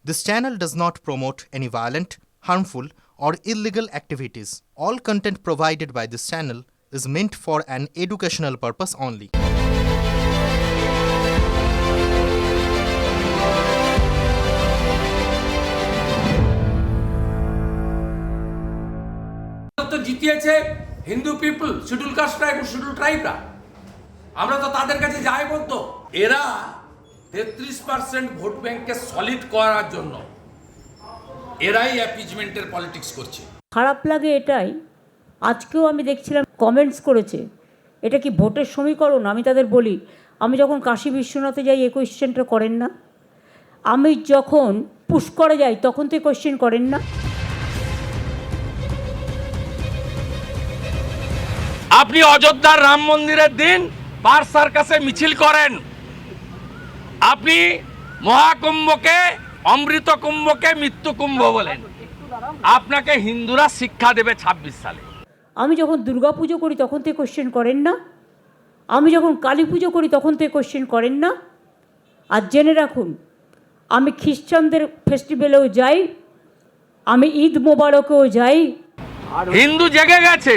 This channel does not promote any violent, harmful, or illegal activities. All content provided by this channel is meant for an educational purpose only. তো জিতিয়েছে Hindu people, schedule caste tribe, schedule ট্রাইবরা। আমরা তো তাদের কাছে যাই বলতো, এরা 33% ভোট ব্যাংককে সলিড করার জন্য এরাই অ্যাপিজমেন্টের পলিটিক্স করছে। খারাপ লাগে এটাই, আজকেও আমি দেখছিলাম কমেন্টস করেছে, এটা কি ভোটের সমীকরণ? আমি তাদের বলি, আমি যখন কাশী বিশ্বনাথে যাই এই কোয়েশ্চেনটা করেন না? আমি যখন পুষ্করে যাই তখন তো এই কোয়েশ্চেন করেন না? আপনি অযোধ্যার রাম মন্দিরের দিন পার সার্কাসে মিছিল করেন, আপনি মহাকুম্ভকে, অমৃত কুম্ভকে মৃত্যু কুম্ভ বলেন। আপনাকে হিন্দুরা শিক্ষা দেবে 26 সালে। আমি যখন দুর্গা পুজো করি তখন তো এই কোয়েশ্চেন করেন না? আমি যখন কালী পুজো করি তখন তো এই কোয়েশ্চেন করেন না? আর জেনে রাখুন, আমি খ্রিস্টানদের ফেস্টিভ্যালেও যাই, আমি ঈদ মোবারকেও যাই। হিন্দু জেগে গেছে,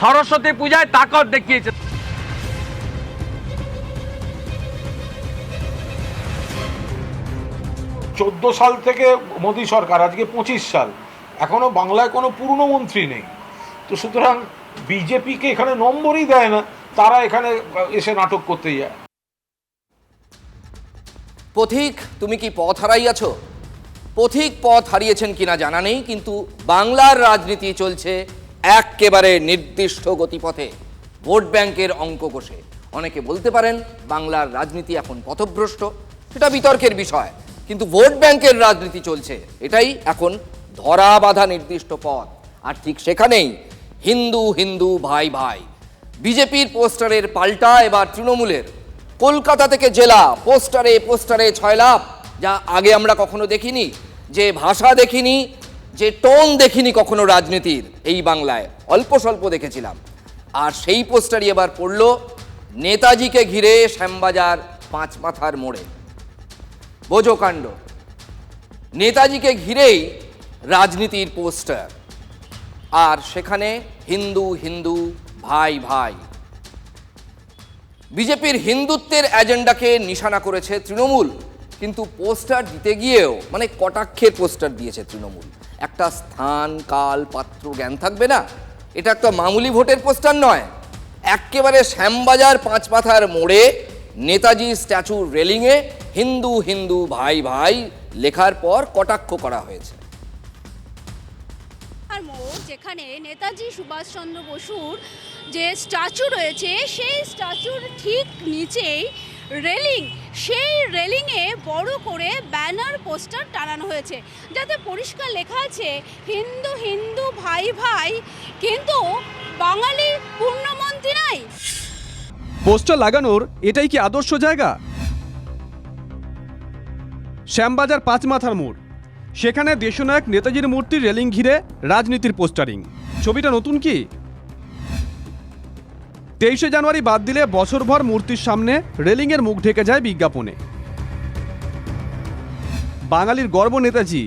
সরস্বতী পূজায় তাকত দেখিয়েছে। চোদ্দ সাল থেকে মোদী সরকার, আজকে 25 সাল, এখনো বাংলায় কোনো পূর্ণমন্ত্রী নেই। তো সুতরাং বিজেপিকে এখানে নম্বরই দেয় না, তারা এখানে এসে নাটক করতে যায়। পথিক, তুমি কি পথ হারাইয়াছ? পথিক পথ হারিয়েছেন কিনা জানা নেই, কিন্তু বাংলার রাজনীতি চলছে একেবারে নির্দিষ্ট গতিপথে, ভোট ব্যাংকের অঙ্ক কষে। অনেকে বলতে পারেন বাংলার রাজনীতি এখন পথভ্রষ্ট, সেটা বিতর্কের বিষয়, কিন্তু ভোট ব্যাংকের রাজনীতি চলছে, এটাই এখন ধরা বাঁধা নির্দিষ্ট পথ। আর ঠিক সেখানেই হিন্দু হিন্দু ভাই ভাই, বিজেপির পোস্টারের পাল্টা এবার তৃণমূলের। কলকাতা থেকে জেলা, পোস্টারে পোস্টারে 6 লাভ, যা আগে আমরা কখনো দেখিনি, যে ভাষা দেখিনি, যে টোন দেখিনি কখনো রাজনীতির এই বাংলায়, অল্প স্বল্প দেখেছিলাম। আর সেই পোস্টারই এবার পড়ল নেতাজিকে ঘিরে শ্যামবাজার 5 মাথার মোড়ে। বোঝো কাণ্ড, নেতাজিকে ঘিরেই রাজনীতির পোস্টার, আর সেখানে হিন্দু হিন্দু ভাই ভাই। বিজেপির হিন্দুত্বের এজেন্ডাকে নিশানা করেছে তৃণমূল, কিন্তু পোস্টার দিতে গিয়েও মানে কটাক্ষের পোস্টার দিয়েছে তৃণমূল। একটা স্থান কাল পাত্র জ্ঞান থাকবে না? এটা একটা মামুলি ভোটের পোস্টার নয়, একেবারে শ্যামবাজার 5 মাথার মোড়ে নেতাজি স্ট্যাচুর রেলিংয়ে হিন্দু হিন্দু ভাই ভাই লেখার পর কটাক্ষ করা হয়েছে। যেখানে নেতাজি সুভাষচন্দ্র বসুর যে স্ট্যাচু রয়েছে, সেই স্ট্যাচুর ঠিক নিচেই রেলিং, সেই রেলিংয়ে বড় করে ব্যানার পোস্টার টানানো হয়েছে, যাতে পরিষ্কার লেখা আছে হিন্দু হিন্দু ভাই ভাই, কিন্তু বাঙালি পূর্ণমন্ত্রী নাই। পোস্টার লাগানোর এটাই কি আদর্শ জায়গা? শ্যামবাজার 5 মাথার মোড়, সেখানে দেশনায়ক নেতাজির মূর্তির রেলিং ঘিরে রাজনীতির পোস্টারিং। ছবিটা নতুন কি? 23শে জানুয়ারি বাদ দিলে বছরভর মূর্তির সামনে রেলিংয়ের মুখ ঢেকে যায় বিজ্ঞাপনে। বাঙালির গর্ব নেতাজি,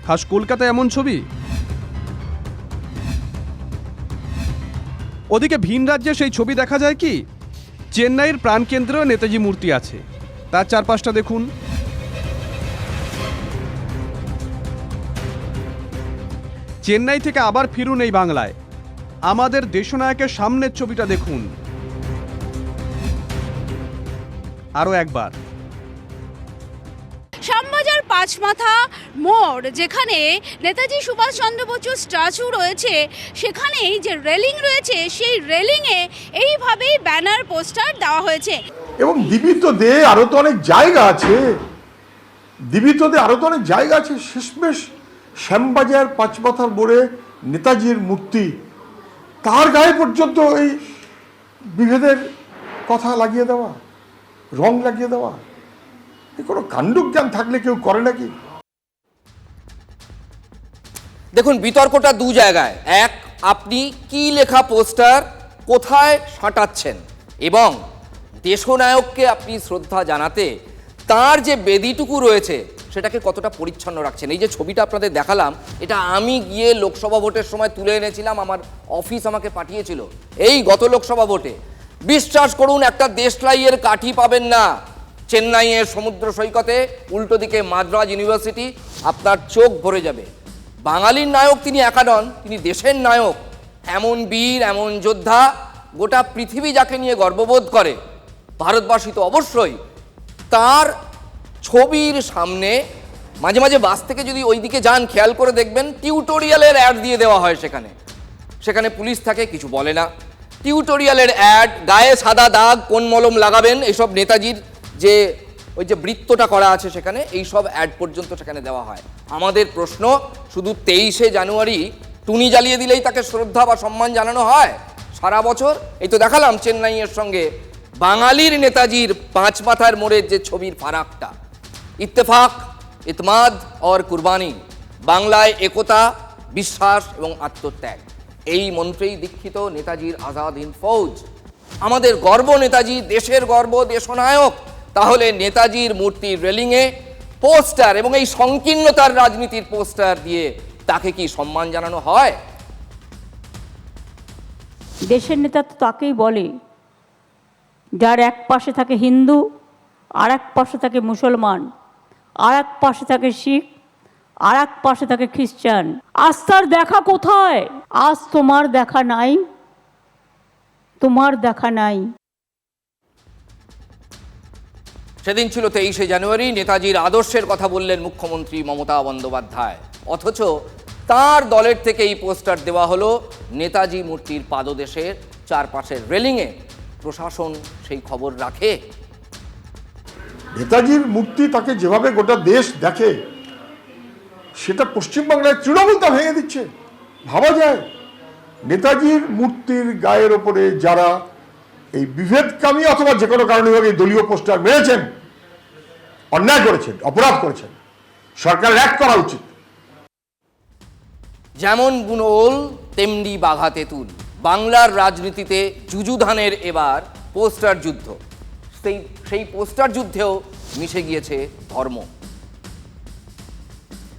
খাস কলকাতায় এমন ছবি। ওদিকে ভিন রাজ্যে সেই ছবি দেখা যায় কি? চেন্নাইয়ের প্রাণকেন্দ্রেও নেতাজি মূর্তি আছে, তার চারপাশটা দেখুন। চেন্নাই থেকে আবার ফিরুন এই বাংলায়, আমাদের দেশনায়কের সামনের ছবিটা দেখুন আরো একবার। শ্যামবাজার 5 মাথা মোড়, যেখানে নেতাজি সুভাষচন্দ্র বসুর স্ট্যাচু রয়েছে, সেখানেই যে রেলিং রয়েছে, সেই রেলিংয়ে এইভাবেই ব্যানার পোস্টার দেওয়া হয়েছে। এবং দিবিতোতে আরো তো অনেক জায়গা আছে, দিবিতোতে আরো তো অনেক জায়গা আছে, শেষমেশ শ্যামবাজার 5 মাথার মোড়ে নেতাজির মূর্তি, তার গায়ে পর্যন্ত এই বিভেদের কথা লাগিয়ে দেওয়া, রং লাগিয়ে দেওয়া, কোনো কাণ্ডজ্ঞান থাকলে কেউ করে নাকি? দেখুন, বিতর্কটা দু জায়গায়। এক, আপনি কি লেখা পোস্টার কোথায় সাঁটাচ্ছেন, এবং দেশনায়ককে আপনি শ্রদ্ধা জানাতে তার যে বেদিটুকু রয়েছে সেটাকে কতটা পরিচ্ছন্ন রাখছেন। এই যে ছবিটা আপনাদের দেখালাম, এটা আমি গিয়ে লোকসভা ভোটের সময় তুলে এনেছিলাম, আমার অফিস আমাকে পাঠিয়েছিল এই গত লোকসভা ভোটে। বিশ্বাস করুন, একটা দেশলাইয়ের কাঠি পাবেন না চেন্নাইয়ের সমুদ্র সৈকতে, উল্টো দিকে মাদ্রাজ ইউনিভার্সিটি, আপনার চোখ ভরে যাবে। বাঙালির নায়ক তিনি একা নন, তিনি দেশের নায়ক। এমন বীর, এমন যোদ্ধা গোটা পৃথিবী যাকে নিয়ে গর্ববোধ করে, ভারতবাসী তো অবশ্যই। তার ছবির সামনে মাঝে মাঝে বাস থেকে যদি ওইদিকে যান, খেয়াল করে দেখবেন টিউটোরিয়ালের অ্যাড দিয়ে দেওয়া হয়। সেখানে পুলিশ থাকে, কিছু বলে না। টিউটোরিয়ালের অ্যাড, গায়ে সাদা দাগ, কোন মলম লাগাবেন, এইসব নেতাজির যে ওই যে বৃত্তটা করা আছে সেখানে, এইসব অ্যাড পর্যন্ত সেখানে দেওয়া হয়। আমাদের প্রশ্ন, শুধু 23শে জানুয়ারি টুনি জ্বালিয়ে দিলেই তাকে শ্রদ্ধা বা সম্মান জানানো হয় সারা বছর? এই তো দেখালাম চেন্নাইয়ের সঙ্গে বাঙালির নেতাজির পাঁচ মাথার মোড়ের যে ছবির ফারাকটা। ইত্তেফাক, ইতমাদ और কুরবানি, বাংলায় একতা, বিশ্বাস এবং আত্মত্যাগ, এই মন্ত্রেই দীক্ষিত নেতাজির আজাদ হিন্দ ফৌজ। আমাদের গর্ব নেতাজি, দেশের গর্ব, দেশনায়ক। তাহলে নেতাজির মূর্তির রেলিংয়ে পোস্টার এবং এই সংকীর্ণতার রাজনীতির পোস্টার দিয়ে তাকে কি সম্মান জানানো হয়? দেশের নেতা তো তাকেই বলে যার এক পাশে থাকে হিন্দু, আর এক পাশে থাকে মুসলমান, আর এক পাশে থাকে শিখ, আর এক পাশে থাকে খ্রিস্টান। আজ তার দেখা কোথায়? আজ তোমার দেখা নাই, তোমার দেখা নাই। সেদিন ছিল 23শে জানুয়ারি, নেতাজির আদর্শের কথা বললেন মুখ্যমন্ত্রী মমতা বন্দ্যোপাধ্যায়, অথচ তার দলের থেকে এই পোস্টার দেওয়া হলো নেতাজি মূর্তির পাদদেশের চারপাশের রেলিংয়ে। প্রশাসন সেই খবর রাখে? নেতাজির মূর্তি তাকে যেভাবে গোটা দেশ দেখে, সেটা পশ্চিমবাংলায় তৃণমূল তা ভেঙে দিচ্ছে। ভাবা যায়? নেতাজির মূর্তির গায়ের ওপরে যারা এই বিভেদকামী অথবা যে কোনো কারণে এই দলীয় পোস্টার মেরেছেন, অন্যায় করেছেন, অপরাধ করেছেন, সরকার অ্যাক্ট করা উচিত। যেমন বুনোল তেমনি বাঘা তেঁতুল, বাংলার রাজনীতিতে যুযুধানের এবার পোস্টার যুদ্ধ। সেই পোস্টার যুদ্ধেও মিশে গিয়েছে ধর্ম।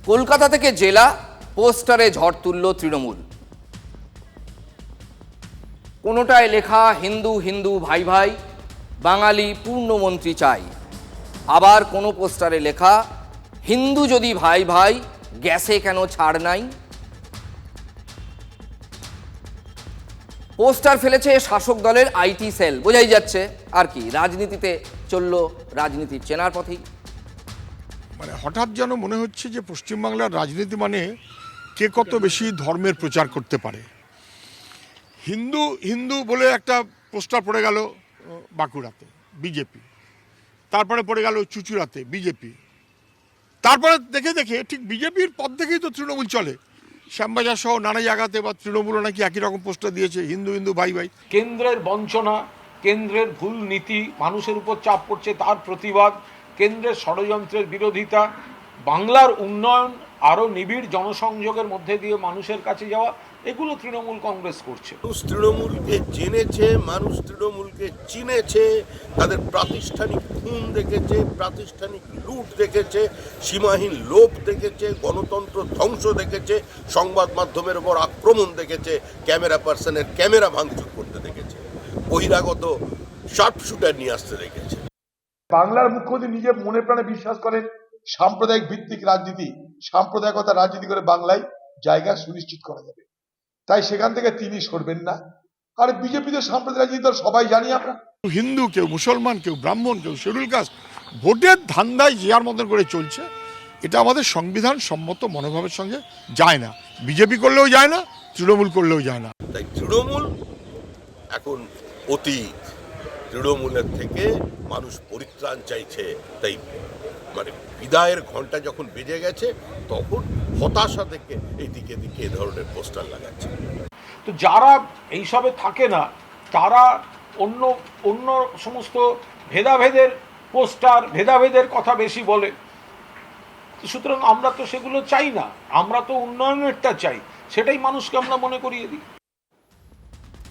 কলকাতা থেকে জেলা পোস্টারে ঝড় তুলল তৃণমূল। কোনোটায় লেখা হিন্দু হিন্দু ভাই ভাই, বাঙালি পূর্ণমন্ত্রী চাই। আবার কোনো পোস্টারে লেখা হিন্দু যদি ভাই ভাই, গ্যাসে কেন ছাড় নাই। পোস্টার ফেলেছে শাসক দলের আইটি সেল। বোঝাই যাচ্ছে আর কি, রাজনীতিতে চলল রাজনীতির চেনার পথেই। মানে হঠাৎ যেন মনে হচ্ছে যে পশ্চিমবাংলার রাজনীতি মানে কে কত বেশি ধর্মের প্রচার করতে পারে। হিন্দু হিন্দু বলে একটা পোস্টার পড়ে গেল বাঁকুড়াতে, বিজেপি। তারপরে পড়ে গেল চুচুড়াতে, বিজেপি। তারপরে দেখে দেখে ঠিক বিজেপির পদ দেখেই তো তৃণমূল চলে। শ্যামবাজার সহ নানা জায়গাতে বা তৃণমূলও নাকি একই রকম পোস্টার দিয়েছে, হিন্দু হিন্দু ভাই ভাই। কেন্দ্রের বঞ্চনা, কেন্দ্রের ভুল নীতি, মানুষের উপর চাপ পড়ছে তার প্রতিবাদ, কেন্দ্রের ষড়যন্ত্রের বিরোধিতা, বাংলার উন্নয়ন, আরও নিবিড় জনসংযোগের মধ্যে দিয়ে মানুষের কাছে যাওয়া, এগুলো তৃণমূল কংগ্রেস করছে। মানুষ তৃণমূলকে জেনেছে, মানুষ তৃণমূলকে চিনেছে, তাদের প্রাতিষ্ঠানিক খুন দেখেছে, প্রাতিষ্ঠানিক লুট দেখেছে, সীমাহীন লোভ দেখেছে, গণতন্ত্র ধ্বংস দেখেছে, সংবাদ মাধ্যমের উপর আক্রমণ দেখেছে, ক্যামেরা পার্সনের ক্যামেরা ভাঙচুর করতে দেখেছে, বহিরাগত শার্পশুটার নিয়ে আসতে দেখেছে। বাংলার মুখ্যমন্ত্রী নিজে মনে প্রাণে বিশ্বাস করেন সাম্প্রদায়িক ভিত্তিক রাজনীতি, সাম্প্রদায়িকতা রাজনীতি করে বাংলায় জায়গা সুনিশ্চিত করা যাবে, তাই সেখান থেকে তিনি সরবেন না। আর বিজেপিতে সাম্প্রদায়িক রাজনীতি সবাই জানি আমরা। হিন্দু, কেউ মুসলমান, কেউ ব্রাহ্মণ, কেউ শিডিউল কাস্ট, ভোটের ধান্দায় যে যার মতন করে চলছে। এটা আমাদের সংবিধান সম্মত মনোভাবের সঙ্গে যায় না। বিজেপি করলেও যায় না, তৃণমূল করলেও যায় না। তাই তৃণমূল এখন অতীত, তৃণমূলের থেকে মানুষ পরিত্রাণ চাইছে। তাই মানে বিদায়ের ঘন্টা যখন বেজে গেছে, তখন হতাশা থেকে এই দিকে দিকে এ ধরনের পোস্টার লাগাচ্ছে। তো যারা এইসবে থাকে না, তারা অন্য অন্য সমস্ত ভেদাভেদের পোস্টার, ভেদাভেদের কথা বেশি বলে। সুতরাং আমরা তো সেগুলো চাই না, আমরা তো উন্নয়নেরটা চাই, সেটাই মানুষকে আমরা মনে করিয়ে দিই।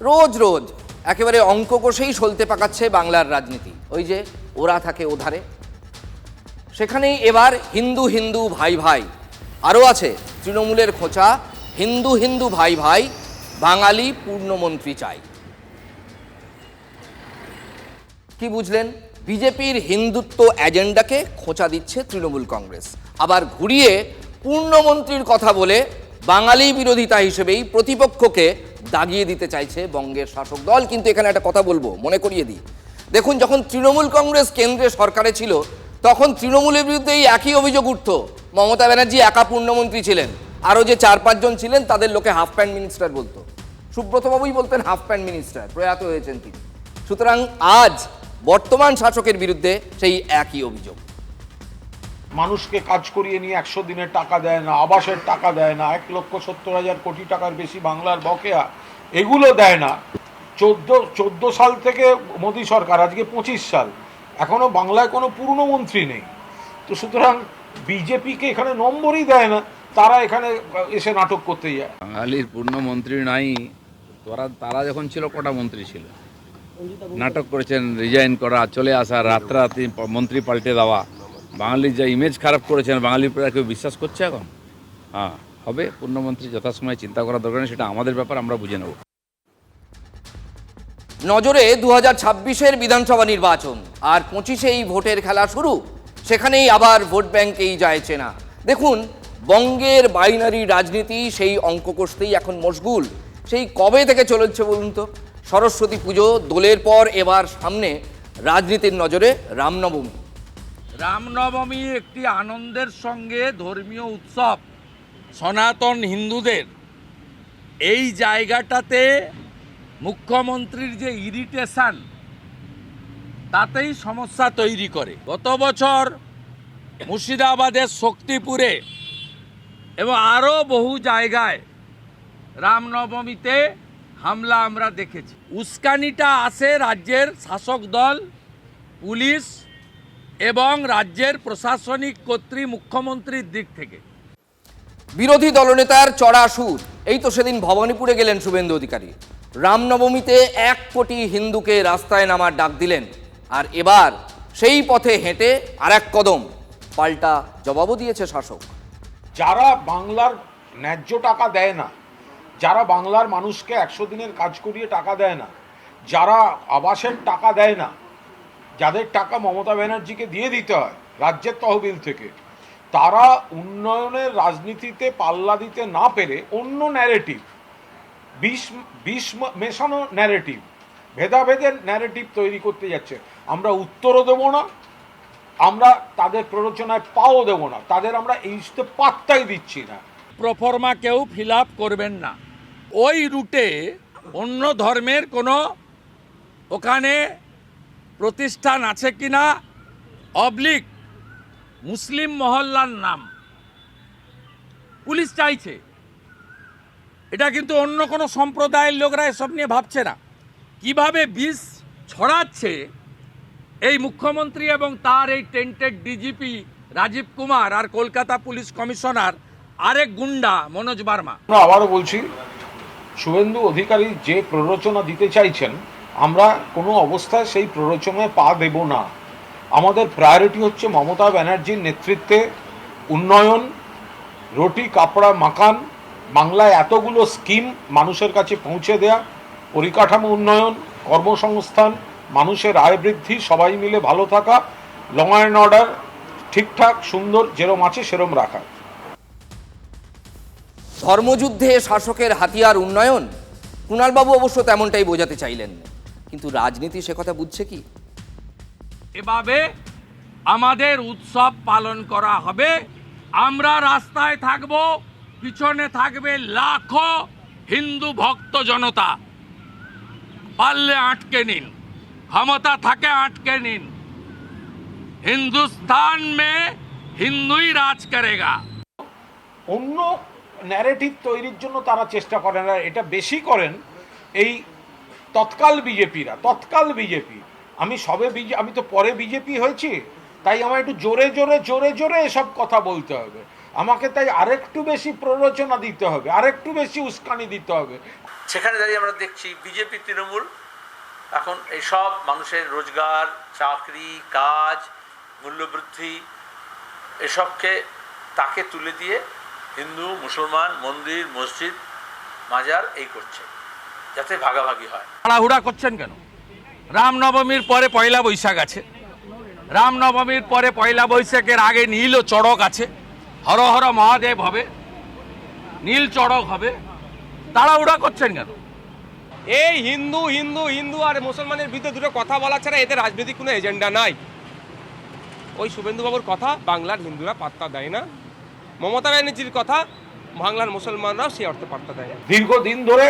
রোজ রোজ একেবারে অঙ্ক কষেই সলতে পাকাচ্ছে বাংলার রাজনীতি। ওই যে ওরা থাকে ওধারে, সেখানেই এবার হিন্দু হিন্দু ভাই ভাই। আরও আছে তৃণমূলের খোঁচা, হিন্দু হিন্দু ভাই ভাই, বাঙালি পূর্ণমন্ত্রী চাই। কি বুঝলেন? বিজেপির হিন্দুত্ব এজেন্ডাকে খোঁচা দিচ্ছে তৃণমূল কংগ্রেস, আবার ঘুরিয়ে পূর্ণমন্ত্রীর কথা বলে বাঙালি বিরোধিতা হিসেবেই প্রতিপক্ষকে দাগিয়ে দিতে চাইছে বঙ্গের শাসক দল। কিন্তু এখানে একটা কথা বলবো, মনে করিয়ে দিই, দেখুন যখন তৃণমূল কংগ্রেস কেন্দ্রে সরকারে ছিল তখন তৃণমূলের বিরুদ্ধে এই একই অভিযোগ উঠত, মমতা ব্যানার্জি একা পূর্ণমন্ত্রী ছিলেন, আরও যে 4-5 জন ছিলেন তাদের লোকে হাফ প্যান্ট মিনিস্টার বলতো। সুব্রতবাবুই বলতেন হাফ প্যান্ট মিনিস্টার, প্রয়াত হয়েছেন তিনি। সুতরাং আজ বর্তমান শাসকের বিরুদ্ধে সেই একই অভিযোগ। মানুষকে কাজ করিয়ে নিয়ে 100 দিনের টাকা দেয় না, আবাসের টাকা দেয় না, 1,70,000 কোটি টাকার বেশি বাংলার বকেয়া, এগুলো দেয় না। 14 সাল থেকে মোদী সরকার, আজকে 25 সাল, এখনো বাংলায় কোনো পূর্ণমন্ত্রী নেই। তো সুতরাং বিজেপিকে এখানে নম্বরই দেয় না, তারা এখানে এসে নাটক করতে যায়। বাঙালির পূর্ণমন্ত্রী নাই, তারা যখন ছিল কটা মন্ত্রী ছিল, নাটক করেছেন, রিজাইন করা, চলে আসা, রাতারাতি মন্ত্রী পাল্টে দেওয়া, বাঙালির যা ইমেজ খারাপ করেছেন, বাঙালির উপরে কেউ বিশ্বাস করছে এখন? হ্যাঁ, হবে পূর্ণমন্ত্রী যথাসময়ে, চিন্তা করার দরকার নেই, সেটা আমাদের ব্যাপার, আমরা বুঝে নেব। নজরে 2026-এর বিধানসভা নির্বাচন, আর 25-এই ভোটের খেলা শুরু, সেখানেই আবার ভোট ব্যাংকেই যায় চেনা। দেখুন, বঙ্গের বাইনারি রাজনীতি সেই অঙ্ক কষতেই এখন মশগুল। সেই কবে থেকে চলেছে বলুন তো? সরস্বতী পুজো, দোলের পর এবার সামনে রাজনীতির নজরে রামনবমী। রামনবমী একটি আনন্দের সঙ্গে ধর্মীয় উৎসব সনাতন হিন্দুদের। এই জায়গাটাতে মুখ্যমন্ত্রীর যে ইরিটেশন, তাতেই সমস্যা তৈরি করে। গত বছর মুর্শিদাবাদের শক্তিপুরে এবং আরও বহু জায়গায় রামনবমীতে হামলা আমরা দেখেছি। উস্কানিটা আসে রাজ্যের শাসক দল, পুলিশ এবং রাজ্যের প্রশাসনিক কর্তৃ মুখ্যমন্ত্রীর দিক থেকে। বিরোধী দলনেতার চড়া সুর। এই তো সেদিন ভবানীপুরে গেলেন শুভেন্দু অধিকারী, রামনবমীতে 1 কোটি হিন্দুকে রাস্তায় নামার ডাক দিলেন, আর এবার সেই পথে হেঁটে আরেক কদম, পাল্টা জবাবও দিয়েছে শাসক। যারা বাংলার ন্যায্য টাকা দেয় না, যারা বাংলার মানুষকে 100 দিনের কাজ করিয়ে টাকা দেয় না, যারা আবাসের টাকা দেয় না, যাদের টাকা মমতা ব্যানার্জিকে দিয়ে দিতে হয় রাজ্যের তহবিল থেকে, তারা উন্নয়নের রাজনীতিতে পাল্লা দিতে না পেরে অন্য ন্যারেটিভ, বিষ মেশানো ন্যারেটিভ, ভেদাভেদের ন্যারেটিভ তৈরি করতে যাচ্ছে। আমরা উত্তরও দেবো না, আমরা তাদের প্ররোচনায় পাও দেবো না, তাদের আমরা এই পাত্তাই দিচ্ছি না। প্রফর্মা কেউ ফিল আপ করবেন না। ওই রুটে অন্য ধর্মের কোনো ওখানে প্রতিষ্ঠান আছে কিনা, অবলিক মুসলিম মহল্লার নাম পুলিশ চাইছে। এটা কিন্তু অন্য কোনো সম্প্রদায়ের লোকরা এসব নিয়ে ভাবছে না। কিভাবে বিষ ছড়াচ্ছে এই মুখ্যমন্ত্রী এবং তার এই টেন্টেড ডিজিপি রাজীব কুমার আর কলকাতা পুলিশ কমিশনার আরেক গুন্ডা মনোজ বার্মা। আবারও বলছি, শুভেন্দু অধিকারী যে প্ররোচনা দিতে চাইছেন, আমরা কোনো অবস্থায় সেই প্ররোচনায় পা দেব না। আমাদের প্রায়োরিটি হচ্ছে মমতা ব্যানার্জির নেতৃত্বে উন্নয়ন, রুটি কাপড়া মাকান, বাংলায় এতগুলো স্কিম মানুষের কাছে পৌঁছে দেয়া, পরিকাঠামো উন্নয়ন, কর্মসংস্থান, মানুষের আয় বৃদ্ধি, সবাই মিলে ভালো থাকা, ল অ্যান্ড অর্ডার ঠিকঠাক সুন্দর যেরম আছে সেরম রাখা। ধর্মযুদ্ধে শাসকের হাতিয়ার উন্নয়ন, কুণালবাবু অবশ্য তেমনটাই বোঝাতে চাইলেন, কিন্তু রাজনীতি সে কথা বুঝছে কি? এভাবে আমাদের উৎসব পালন করা হবে, আমরা রাস্তায় থাকব, পিছনে থাকবে লাখো হিন্দু ভক্ত জনতা। পারলে আটকে নিন, ক্ষমতা থাকে আটকে নিন। হিন্দুস্তান মে হিন্দুই রাজ করেগা। অন্য ন্যারেটিভ তৈরির জন্য তারা চেষ্টা করেন, আর এটা বেশি করেন এই তৎকাল বিজেপিরা। তৎকাল বিজেপি, আমি তো পরে বিজেপি হয়েছি, তাই আমার একটু জোরে জোরে জোরে জোরে এসব কথা বলতে হবে, আমাকে তাই আরেকটু বেশি প্ররোচনা দিতে হবে, আরেকটু বেশি উস্কানি দিতে হবে। সেখানে দাঁড়িয়ে আমরা দেখছি বিজেপি তৃণমূল এখন এই সব মানুষের রোজগার, চাকরি, কাজ, মূল্যবৃদ্ধি এসবকে তাকে তুলে দিয়ে হিন্দু মুসলমান মন্দির মসজিদ মাজার এই করছে যাতে ভাগাভাগি হয়। তাড়াহুড়া করছেন কেন? রামনবমীর পরে পয়লা বৈশাখ আছে, রামনবমীর পরে পয়লা বৈশাখের আগে নীল ও চড়ক আছে, হর হর মহাদেব হবে, নীল চড়ক হবে, তাড়াহুড়া করছেন কেন? এই হিন্দু হিন্দু হিন্দু আর মুসলমানের বিরুদ্ধে দুটো কথা বলা ছাড়া এতে রাজনৈতিক কোনো এজেন্ডা নাই। ওই শুভেন্দুবাবুর কথা বাংলার হিন্দুরা পাত্তা দেয় না, মমতা ব্যানার্জির কথা বাংলার মুসলমানরাও সেই অর্থে পাত্তা দেয় না। দীর্ঘদিন ধরে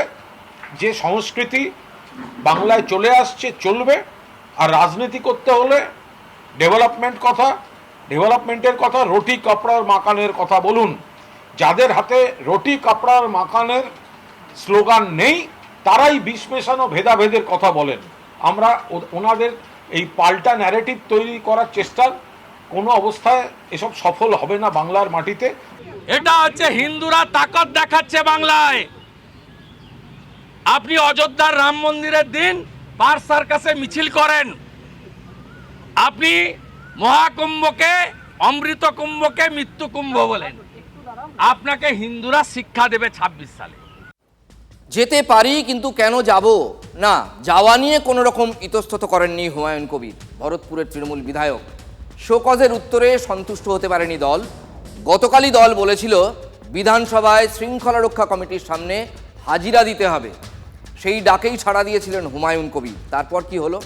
যে সংস্কৃতি বাংলায় চলে আসছে চলবে, আর রাজনীতি করতে হলে ডেভেলপমেন্টের কথা, রুটি কাপড়ার মাকানের কথা বলুন। যাদের হাতে রুটি কাপড়ার মাকানের স্লোগান নেই তারাই বিষ মেশানো ভেদাভেদের কথা বলেন। আমরা ওনাদের এই পাল্টা ন্যারেটিভ তৈরি করার চেষ্টা কোনো অবস্থায় এসব সফল হবে না বাংলার মাটিতে। এটা হচ্ছে হিন্দুরা তাকত দেখাচ্ছে বাংলায়। আপনি অযোধ্যার রাম মন্দিরের দিন পার সার্কাসে মিছিল করেন, আপনি মহাকুম্ভকে অমৃত কুম্ভকে মৃত্যু কুম্ভ বলেন। আপনাকে হিন্দুরা শিক্ষা দেবে 26 সালে। যেতে পারি কিন্তু কেন যাব না, যাওয়া নিয়ে কোনো রকম ইতস্তত করেননি হুমায়ুন কবির, ভরতপুরের তৃণমূল বিধায়ক। শোকজের উত্তরে সন্তুষ্ট হতে পারেনি দল। গতকালই দল বলেছিল বিধানসভায় শৃঙ্খলা রক্ষা কমিটির সামনে হাজিরা দিতে হবে, সেই ডাকেই সাড়া দিয়েছিলেন হুমায়ুন কবির। তারপর কি হলো?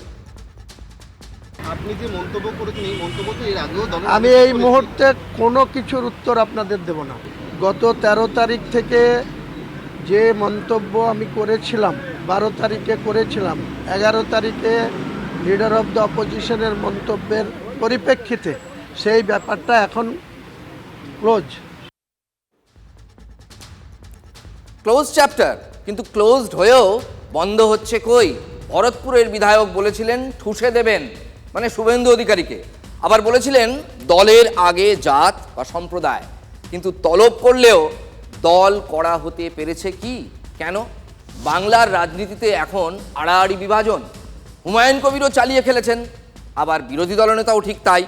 আপনি যে মন্তব্য করেছেন এই মন্তব্য তো এর আগেও আমি এই মুহূর্তে কোনো কিছুর উত্তর আপনাদের দেব না। গত 13 তারিখ থেকে যে মন্তব্য আমি করেছিলাম, 12 তারিখে করেছিলাম, 11 তারিখে লিডার অফ দ্য অপোজিশনের মন্তব্যের পরিপ্রেক্ষিতে সেই ব্যাপারটা এখন ক্লোজ চ্যাপ্টার, কিন্তু ক্লোজড হয়েও বন্ধ হচ্ছে কই? ভরতপুরের বিধায়ক বলেছিলেন ঠুসে দেবেন, মানে শুভেন্দু অধিকারীকে। আবার বলেছিলেন দলের আগে জাত বা সম্প্রদায়, কিন্তু তলব করলেও দল করা হতে পেরেছে কি? কেন? বাংলার রাজনীতিতে এখন আড়াআড়ি বিভাজন। হুমায়ুন কবিরও চালিয়ে খেলেছেন, আবার বিরোধী দলনেতাও ঠিক তাই।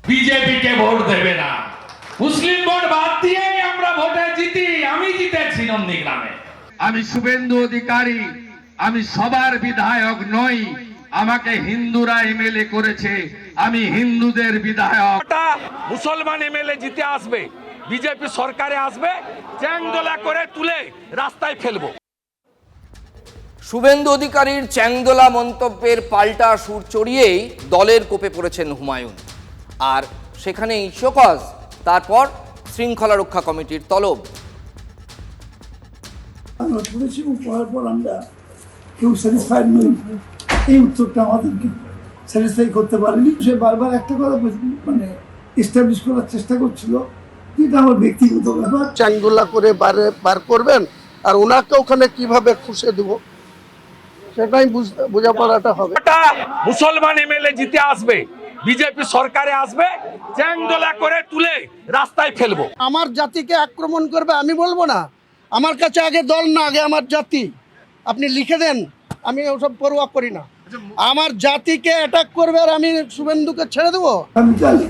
বিজেপিকে ভোট দেবে না, মুসলিম ভোট বাদ দিয়ে আমরা ভোটে জিতি। আমি জিতেছি নন্দীগ্রামে। আমি শুভেন্দু অধিকারী, আমি সবার বিধায়ক নই, আমাকে হিন্দুরা এমএলএ করেছে, আমি হিন্দুদের বিধায়ক। মুসলমান এমএলএ জিতে আসবে, বিজেপি সরকারে আসবে, চ্যাংদোলা করে তুলে রাস্তায় ফেলবো। শুভেন্দু অধিকারীর চ্যাংদোলা মন্তব্যের পাল্টা সুর চড়িয়েই দলের কোপে পড়েছেন হুমায়ুন, আর সেখানেই শোকজ। তারপর শৃঙ্খলা রক্ষা কমিটির তলব। আমরা করেছি এবং করার পর আমরা কেউ স্যাটিসফাইড নই। এই উত্তরটা আমাদেরকে স্যাটিসফাই করতে পারেনি। সে বারবার একটা কথা মানে এস্টাবলিশ করার চেষ্টা করছিল, যেটা আমার ব্যক্তিগত ব্যাপার। চ্যাংদোলা করে বার করবেন আর ওনাকে ওখানে কিভাবে খুশে দেব সেটাই বোঝাপড়াটা হবে। মুসলমান এমএলএ জিতে আসবে, বিজেপি সরকারে আসবে, চ্যাংদোলা করে তুলে রাস্তায় ফেলবো। আমার জাতিকে আক্রমণ করবে আমি বলবো না, আমার কাছে আগে দল না, আগে আমার জাতি। আপনি লিখে দেন, আমি ওসব পরোয়া করি না। আমার জাতিকে অ্যাটাক করবে আর আমি শুভেন্দুকে ছেড়ে দেবো? আমি জানি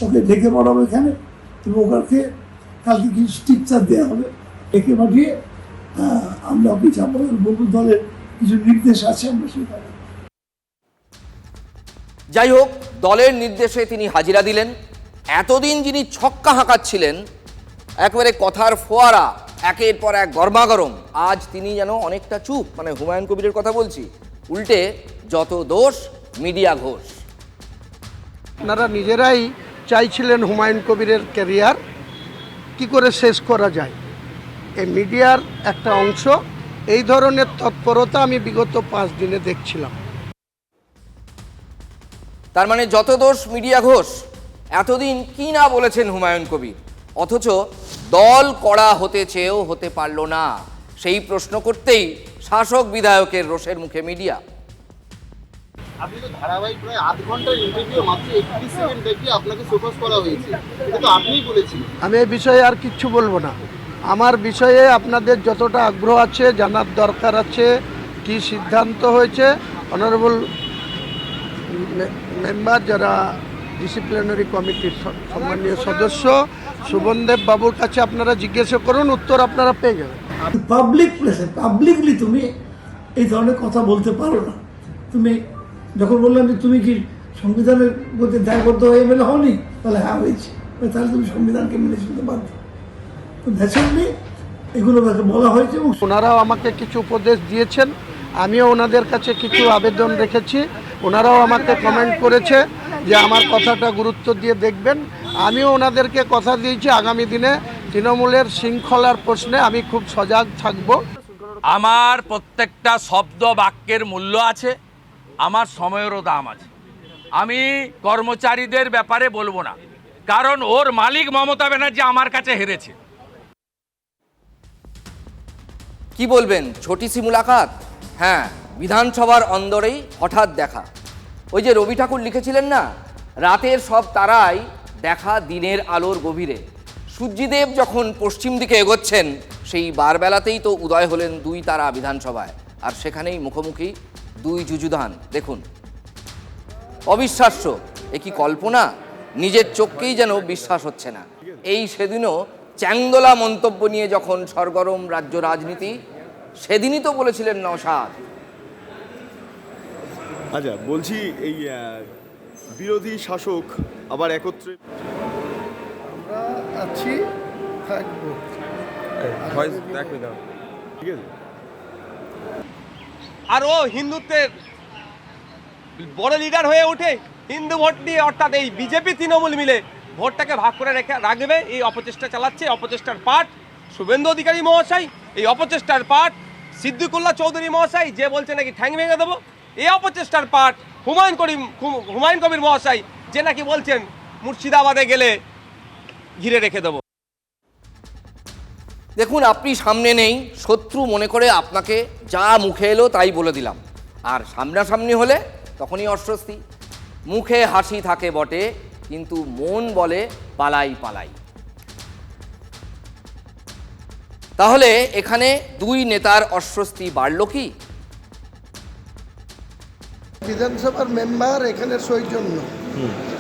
ওকে ডেকে পড়াবো এখানে, এবং ওকে কালকে কিছু স্টিকচার দেওয়া হবে, ডেকে পাঠিয়ে আমরা অফিস আমাদের বহু দলের কিছু নির্দেশ আছে আমরা সেটা। যাই হোক, দলের নির্দেশে তিনি হাজিরা দিলেন। এতদিন যিনি ছক্কা হাঁকাচ্ছিলেন, একেবারে কথার ফোয়ারা, একের পর এক গরমাগরম, আজ তিনি যেন অনেকটা চুপ। মানে হুমায়ুন কবিরের কথা বলছি, উল্টে যত দোষ মিডিয়া ঘোষ। আপনারা নিজেরাই চাইছিলেন হুমায়ুন কবিরের ক্যারিয়ার কি করে শেষ করা যায়, এই মিডিয়ার একটা অংশ। এই ধরনের তৎপরতা আমি বিগত 5 দিনে দেখছিলাম। তার মানে যত দোষ মিডিয়া ঘোষ। এতদিন কি না বলেছেন হুমায়ুন কবির, অথচ দল করা হতে চেয়েও হতে পারল না। সেই প্রশ্ন করতেই শাসক বিধায়কের রোষের মুখে মিডিয়া। আপনি তো ধারাবাহিক প্রায় 8 ঘন্টার ইন্টারভিউ মাত্র 31 সেকেন্ড দেখে আপনাকে শোকজ করা হয়েছে, এটা তো আপনিই বলেছিলেন। আমি এই বিষয়ে আর কিচ্ছু বলবো না। আমার বিষয়ে আপনাদের যতটা আগ্রহ আছে, জানার দরকার আছে, কি সিদ্ধান্ত হয়েছে, অনারেবল মেম্বার যারা ডিসিপ্লিনারি কমিটির সম্মানীয় সদস্য শোভনদেব বাবুর কাছে আপনারা জিজ্ঞাসা করুন, উত্তর আপনারা পেয়ে যাবেন। পাবলিক প্লেসে পাবলিকলি তুমি এই ধরনের কথা বলতে পারো না। তুমি যখন বললাম যে তুমি কি সংবিধানের প্রতি দায়বদ্ধ হয়ে এমএলএ হওনি, তাহলে হ্যাঁ হয়েছে, তাহলে তুমি সংবিধানকে মেনে চলতে বাধ্য। তো ন্যাচারালি এগুলো বলা হয়েছে এবং ওনারাও আমাকে কিছু উপদেশ দিয়েছেন, আমিও ওনাদের কাছে কিছু আবেদন রেখেছি, ওনারাও আমাকে কমেন্ট করেছে যে আমার কথাটা গুরুত্ব দিয়ে দেখবেন। আমিও ওনাদেরকে কথা দিয়েছি আগামী দিনে তৃণমূলের শৃঙ্খলার প্রশ্নে আমি খুব সজাগ থাকব। আমার প্রত্যেকটা শব্দ বাক্যের মূল্য আছে, আমার সময়েরও দাম আছে। আমি কর্মচারীদের ব্যাপারে বলবো না, কারণ ওর মালিক মমতা ব্যানার্জি আমার কাছে হেরেছে। কি বলবেন, ছোটি সি মুলাকাত? হ্যাঁ, বিধানসভার অন্দরেই হঠাৎ দেখা। ওই যে রবি ঠাকুর লিখেছিলেন না, রাতের সব তারাই দেখা দিনের আলোর গভীরে। সূর্যদেব যখন পশ্চিম দিকে এগোচ্ছেন, সেই বারবেলাতেই তো উদয় হলেন দুই তারা বিধানসভায়, আর সেখানেই মুখোমুখি দুই যুযুধান। দেখুন, অবিশ্বাস্য, এ কি কল্পনা? নিজের চোখকেই যেন বিশ্বাস হচ্ছে না। এই সেদিনও চ্যাংদোলা মন্তব্য নিয়ে যখন সরগরম রাজ্য রাজনীতি, সেদিনই তো বলেছিলেন নওশাদ। আচ্ছা, বলছি এই বিরোধী শাসক আবার একত্রে আমরা আছি, থাকবো। ঠিক আছে। আর ও হিন্দুত্বের বড় লিডার হয়ে ওঠে হিন্দু ভোট দিয়ে, অর্থাৎ এই বিজেপি তৃণমূল মিলে ভোটটাকে ভাগ করে রাখবে, এই অপচেষ্টা চালাচ্ছে। অপচেষ্টার পাঠ শুভেন্দু অধিকারী মহাশয়, এই অপচেষ্টার পাঠ সিদ্দিকুল্লাহ চৌধুরী মহাশয়, যে বলছে নাকি ঠ্যাং ভেঙে দেবো। এই অপচেষ্টার পাঠ হুমায়ুন কবির মহাশয়, যে নাকি বলছেন মুর্শিদাবাদে গেলে ঘিরে রেখে দেবো। দেখুন, আপনি সামনে নেই, শত্রু মনে করে আপনাকে যা মুখে এলো তাই বলে দিলাম, আর সামনাসামনি হলে তখনই অস্বস্তি। মুখে হাসি থাকে বটে, কিন্তু মন বলে পালাই পালাই। তাহলে এখানে দুই নেতার অস্বস্তি বাড়ল কি? বিধানসভার মেম্বার এখানে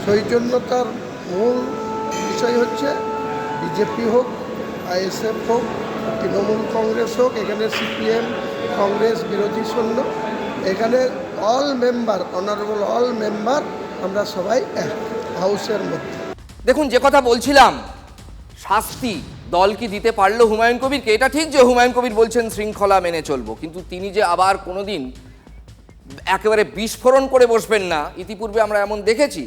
সৌজন্যতার মূল বিষয় হচ্ছে বিজেপি হোক, আইএসএফ হোক, তৃণমূল কংগ্রেস হোক, এখানে সিপিএম, কংগ্রেস, বিরোধী শূন্য, এখানে all member, honourable all member, আমরা সবাই এক হাউসের মধ্যে। দেখুন, যে কথা বলছিলাম, শাস্তি দল কি দিতে পারলো হুমায়ুন কবিরকে? এটা ঠিক যে হুমায়ুন কবির বলছেন শৃঙ্খলা মেনে চলবো, কিন্তু তিনি যে আবার কোনোদিন একেবারে বিস্ফোরণ করে বসবেন না, ইতিপূর্বে আমরা এমন দেখেছি।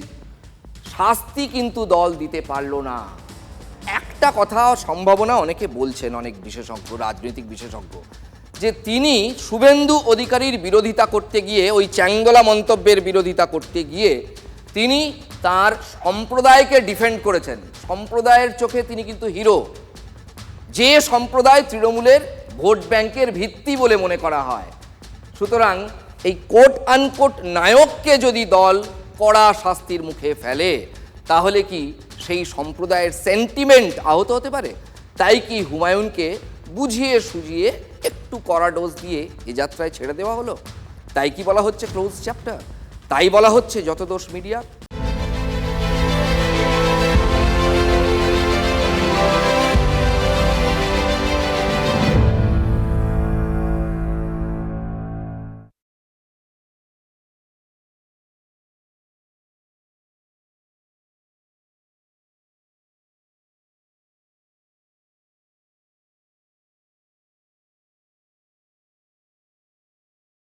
শাস্তি কিন্তু দল দিতে পারলো না। একটা কথা সম্ভাবনা অনেকে বলছেন, অনেক বিশেষজ্ঞ, রাজনৈতিক বিশেষজ্ঞ, যে তিনি শুভেন্দু অধিকারীর বিরোধিতা করতে গিয়ে, ওই চ্যাংদোলা মন্তব্যের বিরোধিতা করতে গিয়ে তিনি তার সম্প্রদায়কে ডিফেন্ড করেছেন। সম্প্রদায়ের চোখে তিনি কিন্তু হিরো, যে সম্প্রদায় তৃণমূলের ভোট ব্যাংকের ভিত্তি বলে মনে করা হয়। সুতরাং এই কোট আনকোট নায়ককে যদি দল কড়া শাস্তির মুখে ফেলে, তাহলে কি সেই সম্প্রদায়ের সেন্টিমেন্ট আহত হতে পারে? তাই কি হুমায়ুনকে বুঝিয়ে সুঝিয়ে একটু কড়া ডোজ দিয়ে এ যাত্রায় ছেড়ে দেওয়া হলো? তাই কি বলা হচ্ছে ক্লোজ চ্যাপ্টার? তাই বলা হচ্ছে যত দোষ মিডিয়া?